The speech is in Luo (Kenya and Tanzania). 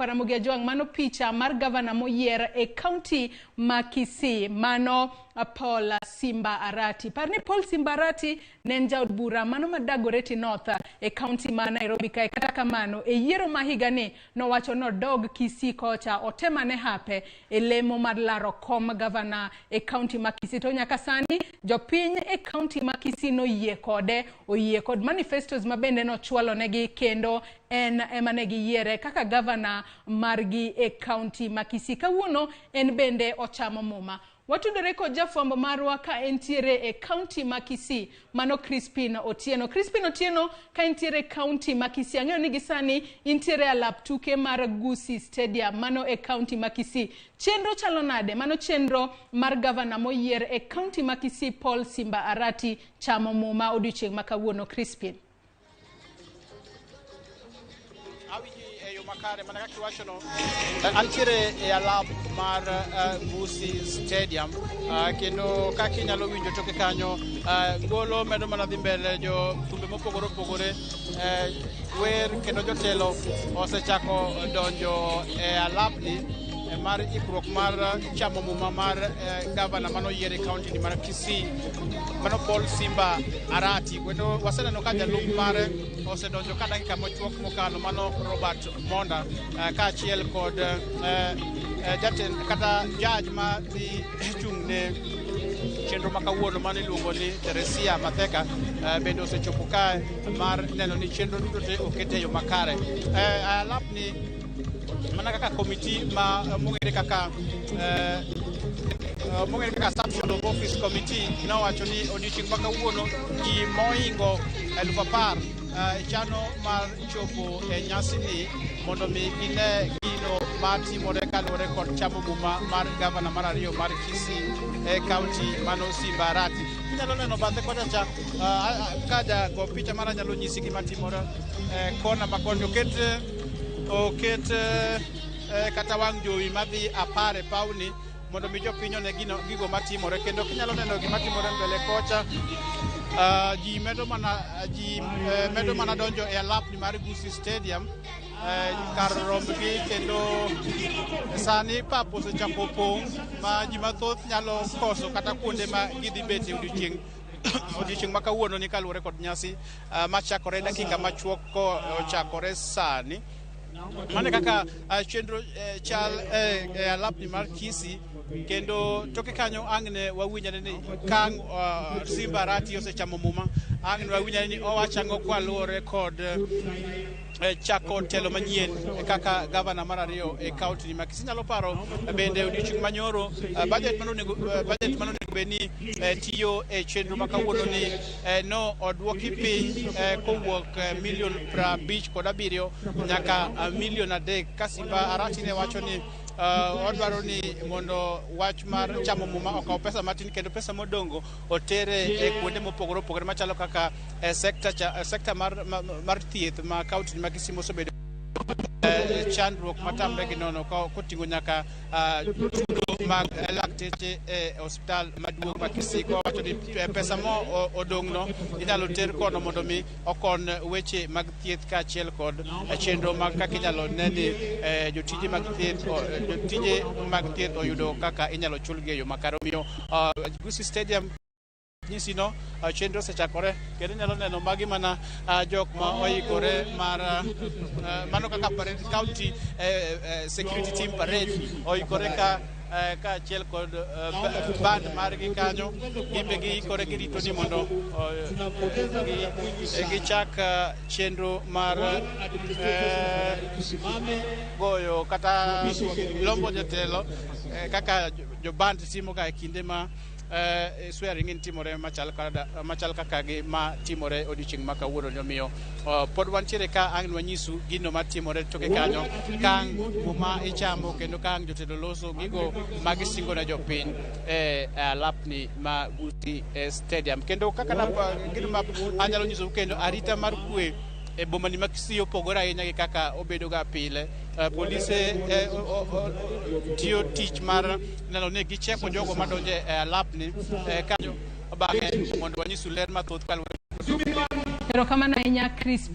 Jaramogi Ojuang mano picha mar gavana moyier e county ma Kisii mano Paul Simba Arati. Parni Paul Simba Arati ne en jaod bura mano ma Dagoretti North e county ma Nairobi kae, kata kamano e yiero ma higani nowacho no dog Kisii kocha otemane hape e lemo mar laro kom gavana e county ma Kisii. To nyaka sani jopiny e county ma Kisii no yie kode, oyie kod manifestos ma bende no chwalo negi, kendo en emane giyiere kaka gavana margi e county ma Kisii. Kawuono en bende ochamo muma. Watudore kod jafwambo marwa ka entiere e county ma Kisii mano Crispin Otieno. Crispin Otieno ka entiere county ma Kisii. Ang'eyo ni gisani intiere alap tuke mar Gusii Stadium mano e county ma Kisii. Chenro chalo nade? Mano chenro mar gavana moyier e county ma Kisii Paul Simba Arati chamo muma odiochieng' ma kawuono. Crispin. Makare manaka kiwachono antiere e alap mar Gusii Stadium kendo kaka inyalo winjo toke kanyo golo medo mana dhi mbele, jo thumbe mopogore opogore wer kendo jotelo osechako donjo e alapni mar ikruok mar chamo muma mar gavana mano yiere county ni mar Kisii mano Paul Simba Arati. Kendo waseneno ka jalup mare osedonjo ka dakika mochuok mokalo mano Robert Monda kaachiel kod jatend kata judge ma dhi chung'ne chenro ma kawuono mane iluongo ni Teresia Matheka bende osechopo ka mar neno ni chenro duto te okete yo makare. Alapni mana kaka komiti ma mong'ere kaka Submission of Office Committee nowacho ni odiochieng' ma kawuono ji mohingo 10,000 chano mar chopo e nyasi ni mondo mi gine gino matimore kaluwore kod chamo muma mar gavana mar ariyo mar Kisii e county mano Simba Arati. Inyalo neno bathe kocha cha ka jago picha mara nyalo nyisi gima timore kona ma kono oket kata wang' jowi madhi apare pauni mondo mi jopiny one gigo matimore, kendo kinyalo neno gima timore mbele kocha. Ji medo mana donjo e alapni mar Gusii Stadium kar rombgi, kendo sani pap osechako pong' ma ji mathoth nyalo koso kata kuonde ma gidhi bete odiochieng' ma kawuono ni kaluwore kod nyasi machakore dakika machuok ochakore sani. Mane kaka chenro chal e alapni mar Kisii, kendo toke kanyo ang'ne wawinjane ni kang' Simba Arati osechamo muma, ang'ne wawinjane ni owachango kwaluwore kod chako telo manyien kaka gavana mar ariyo e county ma Kisii. Nyalo paro bende odiochieng' manyoro budget manonego beni tiyo e chenro ma kawuono ni no odwoki piny kowuok $57,000,000 nyaka $3,000,000 ka Simba Arati ne wacho ni odwaro ni mondo wach mar chamo muma okaw pesa matin, kendo pesa modongo otere e kuonde mopogore opogore machalo kaka sekta mar thieth ma county ma Kisii osebedo chandruok matamre gi nono koting'o nyaka chudo mag lakteche e hospital maduong' ma Kisii. Kowacho ni pesa mo odong' no inyalo ter kono mondo mi okon weche mag thieth kaachiel kod chenro mag kaka inyalo neni jotije mag thieth oyudo kaka inyalo chulgi e yo makare. Omiyo Gusii Stadium nyisi no chenro osechakore, kendo inyalo neno magi mana jok ma oikore mar mano kaka parade county security team parade oikore kaachiel kod band margi kanyo. Gimbe giikore girito ni mondo gichak chenro mar goyo kata lombo jotelo kaka jo band timo ga e kinde ma swearing in timore machal kaka gi ma timore odiochieng' ma kawuono. Omiyo pod wantiere ka ang' wanyisu gino matimore toke kanyo, kang' muma ichamo kendo kang' jotelo loso gigo magisingo ne jopiny e alapni ma Gusii Stadium. Kendo kaka gino ma anyalo nyiso kendo arita mar kwe e bomani ma Kisii opogore ahinya gi kaka obedo ga pile. Polise tiyo tich mar neno ni gicheko jogo madonje e alapni kanyo bang'e mondo wanyisu ler mathoth kaluwore. Erokamano ahinya Chris.